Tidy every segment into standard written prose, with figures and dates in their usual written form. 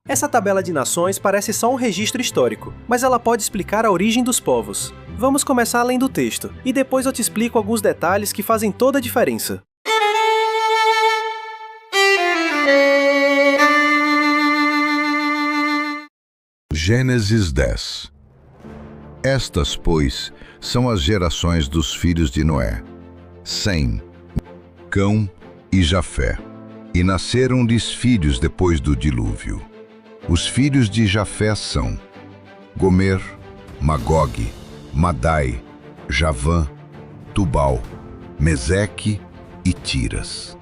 Essa tabela de nações parece só um registro histórico, mas ela pode explicar a origem dos povos. Vamos começar lendo o texto, e depois eu te explico alguns detalhes que fazem toda a diferença. Gênesis 10. Estas, pois, são as gerações dos filhos de Noé: Sem, Cão e Jafé. E nasceram-lhes filhos depois do dilúvio. Os filhos de Jafé são Gomer, Magogue, Madai, Javã, Tubal, Meseque e Tiras.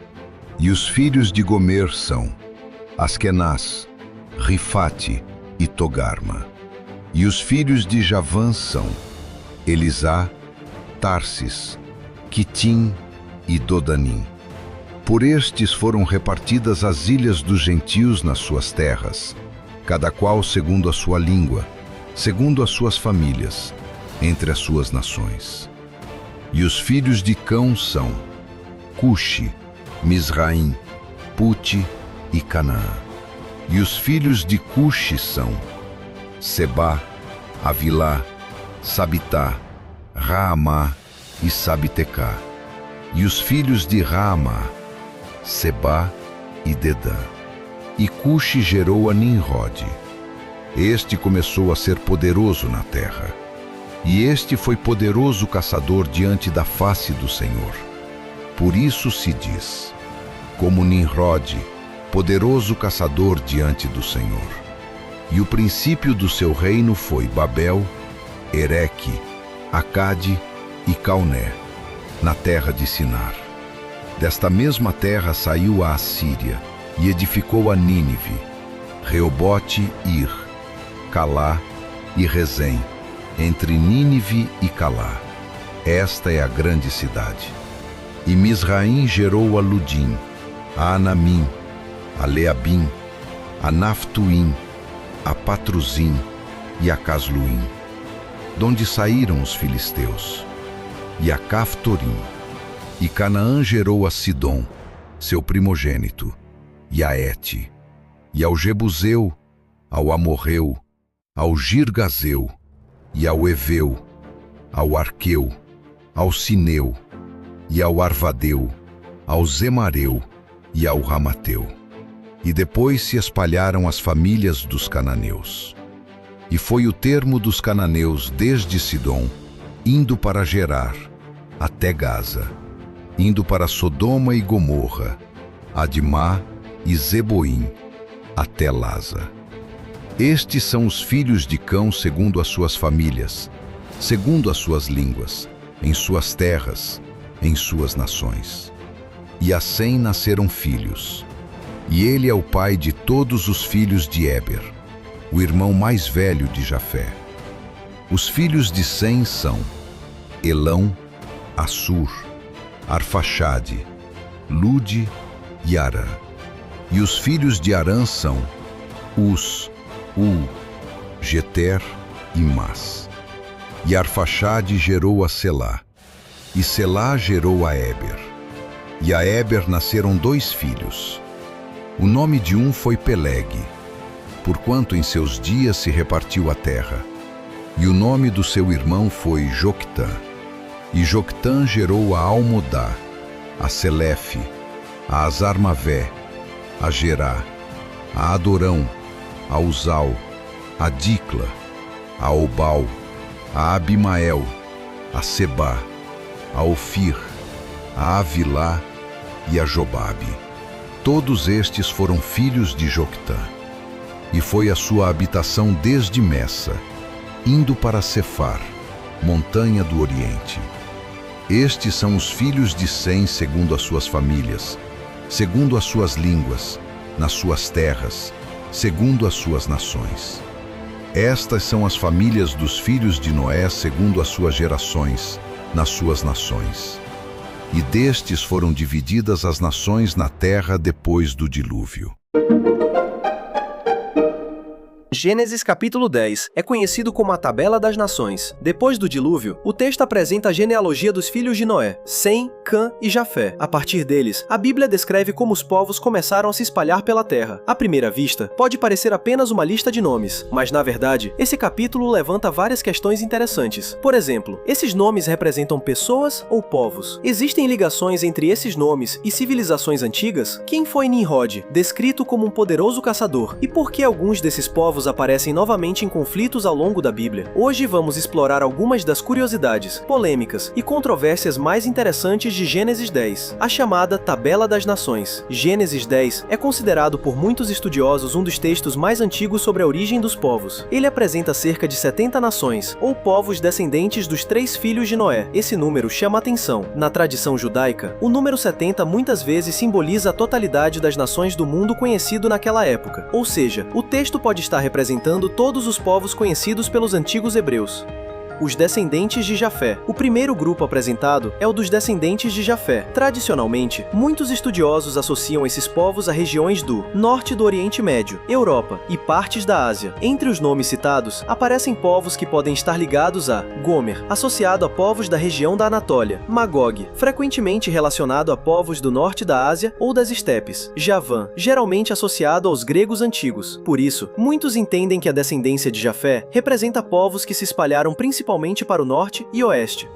E os filhos de Gomer são Askenaz, Rifate e Togarma. E os filhos de Javã são Elisá, Tarsis, Quitim e Dodanim. Por estes foram repartidas as ilhas dos gentios nas suas terras, cada qual segundo a sua língua, segundo as suas famílias, entre as suas nações. E os filhos de Cão são Cuxi, Misraim, Puti e Canaã. E os filhos de Cuxi são Sebá, Avilá, Sabitá, Raamá e Sabitecá. E os filhos de Raamá, Sebá e Dedã. E Cuxi gerou a Nimrode. Este começou a ser poderoso na terra. E este foi poderoso caçador diante da face do Senhor. Por isso se diz, como Nimrode, poderoso caçador diante do Senhor. E o princípio do seu reino foi Babel, Ereque, Acade e Calné, na terra de Sinar. Desta mesma terra saiu a Assíria, e edificou a Nínive, Reobote, Ir, Calá e Rezém, entre Nínive e Calá. Esta é a grande cidade. E Misraim gerou a Ludim, a Anamim, a Leabim, a Naftuim, a Patruzim e a Casluim, donde saíram os filisteus, e a Caftorim. E Canaã gerou a Sidom, seu primogênito, e a Et, e ao Jebuseu, ao Amorreu, ao Girgazeu, e ao Eveu, ao Arqueu, ao Sineu, e ao Arvadeu, ao Zemareu e ao Ramateu. E depois se espalharam as famílias dos cananeus. E foi o termo dos cananeus desde Sidom, indo para Gerar, até Gaza, indo para Sodoma e Gomorra, Admá e Zeboim, até Laza. Estes são os filhos de Cão segundo as suas famílias, segundo as suas línguas, em suas terras, em suas nações. E a Sem nasceram filhos. E ele é o pai de todos os filhos de Éber, o irmão mais velho de Jafé. Os filhos de Sem são Elão, Assur, Arfaxade, Lude e Arã. E os filhos de Arã são Us, Geter e Mas. E Arfaxade gerou a Selá, e Selá gerou a Éber. E a Éber nasceram 2 filhos. O nome de um foi Peleg, porquanto em seus dias se repartiu a terra. E o nome do seu irmão foi Joctã. E Joctã gerou a Almodá, a Selefe, a Azarmavé, a Gerá, a Adorão, a Uzal, a Dicla, a Obal, a Abimael, a Sebá, a Ofir, a Avilá e a Jobabe. Todos estes foram filhos de Joctã. E foi a sua habitação desde Messa, indo para Cefar, montanha do Oriente. Estes são os filhos de Sem segundo as suas famílias, segundo as suas línguas, nas suas terras, segundo as suas nações. Estas são as famílias dos filhos de Noé segundo as suas gerações, nas suas nações. E destes foram divididas as nações na terra depois do dilúvio. Gênesis capítulo 10 é conhecido como a Tabela das Nações. Depois do dilúvio, o texto apresenta a genealogia dos filhos de Noé, Sem, Cã e Jafé. A partir deles, a Bíblia descreve como os povos começaram a se espalhar pela terra. À primeira vista, pode parecer apenas uma lista de nomes, mas na verdade, esse capítulo levanta várias questões interessantes. Por exemplo, esses nomes representam pessoas ou povos? Existem ligações entre esses nomes e civilizações antigas? Quem foi Nimrod, descrito como um poderoso caçador? E por que alguns desses povos aparecem novamente em conflitos ao longo da Bíblia? Hoje vamos explorar algumas das curiosidades, polêmicas e controvérsias mais interessantes de Gênesis 10, a chamada Tabela das Nações. Gênesis 10 é considerado por muitos estudiosos um dos textos mais antigos sobre a origem dos povos. Ele apresenta cerca de 70 nações, ou povos descendentes dos 3 filhos de Noé. Esse número chama atenção. Na tradição judaica, o número 70 muitas vezes simboliza a totalidade das nações do mundo conhecido naquela época, ou seja, o texto pode estar representando todos os povos conhecidos pelos antigos hebreus. Os descendentes de Jafé. O primeiro grupo apresentado é o dos descendentes de Jafé. Tradicionalmente, muitos estudiosos associam esses povos a regiões do norte do Oriente Médio, Europa e partes da Ásia. Entre os nomes citados, aparecem povos que podem estar ligados a Gomer, associado a povos da região da Anatólia, Magog, frequentemente relacionado a povos do norte da Ásia ou das estepes, Javã, geralmente associado aos gregos antigos. Por isso, muitos entendem que a descendência de Jafé representa povos que se espalharam principalmente para o norte e oeste.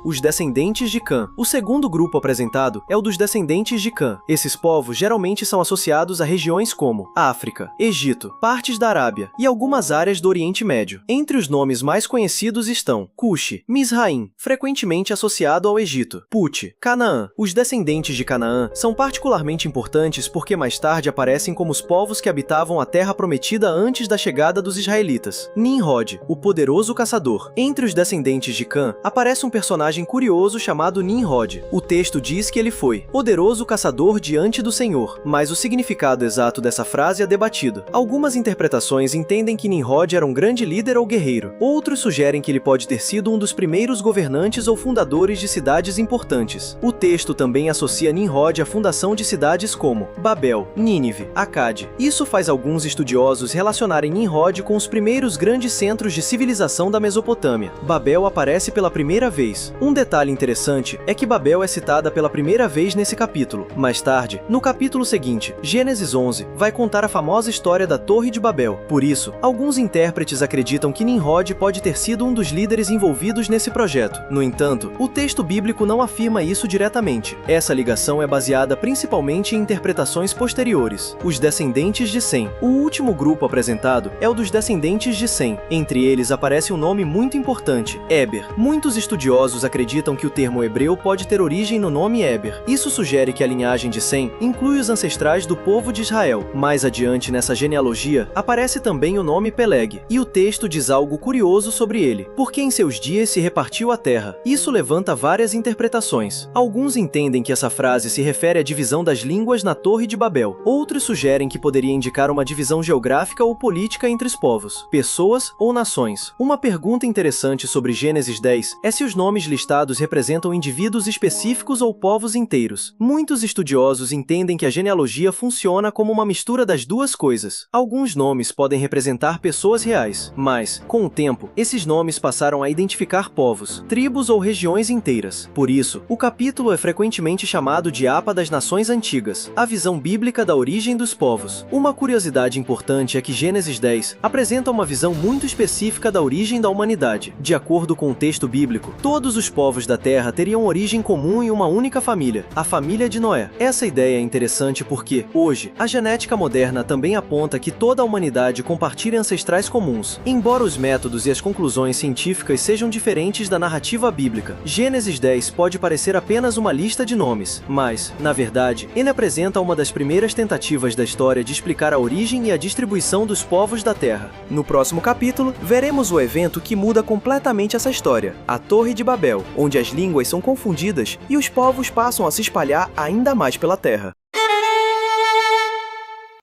Os descendentes de Cã. O segundo grupo apresentado é o dos descendentes de Cã. Esses povos geralmente são associados a regiões como África, Egito, partes da Arábia e algumas áreas do Oriente Médio. Entre os nomes mais conhecidos estão Cuxi, Misraim, frequentemente associado ao Egito, Put, Canaã. Os descendentes de Canaã são particularmente importantes porque mais tarde aparecem como os povos que habitavam a terra prometida antes da chegada dos israelitas. Nimrod, o poderoso caçador. Entre os descendentes de Cã, aparece um personagem curioso chamado Nimrod. O texto diz que ele foi poderoso caçador diante do Senhor, mas o significado exato dessa frase é debatido. Algumas interpretações entendem que Nimrod era um grande líder ou guerreiro. Outros sugerem que ele pode ter sido um dos primeiros governantes ou fundadores de cidades importantes. O texto também associa Nimrod à fundação de cidades como Babel, Nínive, Acade. Isso faz alguns estudiosos relacionarem Nimrod com os primeiros grandes centros de civilização da Mesopotâmia. Babel aparece pela primeira vez. Um detalhe interessante é que Babel é citada pela primeira vez nesse capítulo. Mais tarde, no capítulo seguinte, Gênesis 11, vai contar a famosa história da Torre de Babel. Por isso, alguns intérpretes acreditam que Nimrod pode ter sido um dos líderes envolvidos nesse projeto. No entanto, o texto bíblico não afirma isso diretamente. Essa ligação é baseada principalmente em interpretações posteriores. Os descendentes de Sem. O último grupo apresentado é o dos descendentes de Sem. Entre eles aparece um nome muito importante, Éber. Muitos estudiosos acreditam que o termo hebreu pode ter origem no nome Éber. Isso sugere que a linhagem de Sem inclui os ancestrais do povo de Israel. Mais adiante nessa genealogia, aparece também o nome Peleg, e o texto diz algo curioso sobre ele, porque em seus dias se repartiu a terra. Isso levanta várias interpretações. Alguns entendem que essa frase se refere à divisão das línguas na Torre de Babel. Outros sugerem que poderia indicar uma divisão geográfica ou política entre os povos, pessoas ou nações. Uma pergunta interessante sobre Gênesis 10 é se os nomes listados representam indivíduos específicos ou povos inteiros. Muitos estudiosos entendem que a genealogia funciona como uma mistura das duas coisas. Alguns nomes podem representar pessoas reais, mas, com o tempo, esses nomes passaram a identificar povos, tribos ou regiões inteiras. Por isso, o capítulo é frequentemente chamado de Apa das Nações Antigas, a visão bíblica da origem dos povos. Uma curiosidade importante é que Gênesis 10 apresenta uma visão muito específica da origem da humanidade. De acordo com o texto bíblico, todos os povos da Terra teriam origem comum em uma única família, a família de Noé. Essa ideia é interessante porque, hoje, a genética moderna também aponta que toda a humanidade compartilha ancestrais comuns. Embora os métodos e as conclusões científicas sejam diferentes da narrativa bíblica, Gênesis 10 pode parecer apenas uma lista de nomes, mas, na verdade, ele apresenta uma das primeiras tentativas da história de explicar a origem e a distribuição dos povos da Terra. No próximo capítulo, veremos o evento que muda completamente essa história, a Torre de Babel, onde as línguas são confundidas e os povos passam a se espalhar ainda mais pela Terra.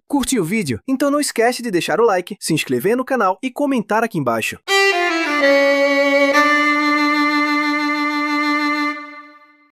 Curtiu o vídeo? Então não esquece de deixar o like, se inscrever no canal e comentar aqui embaixo.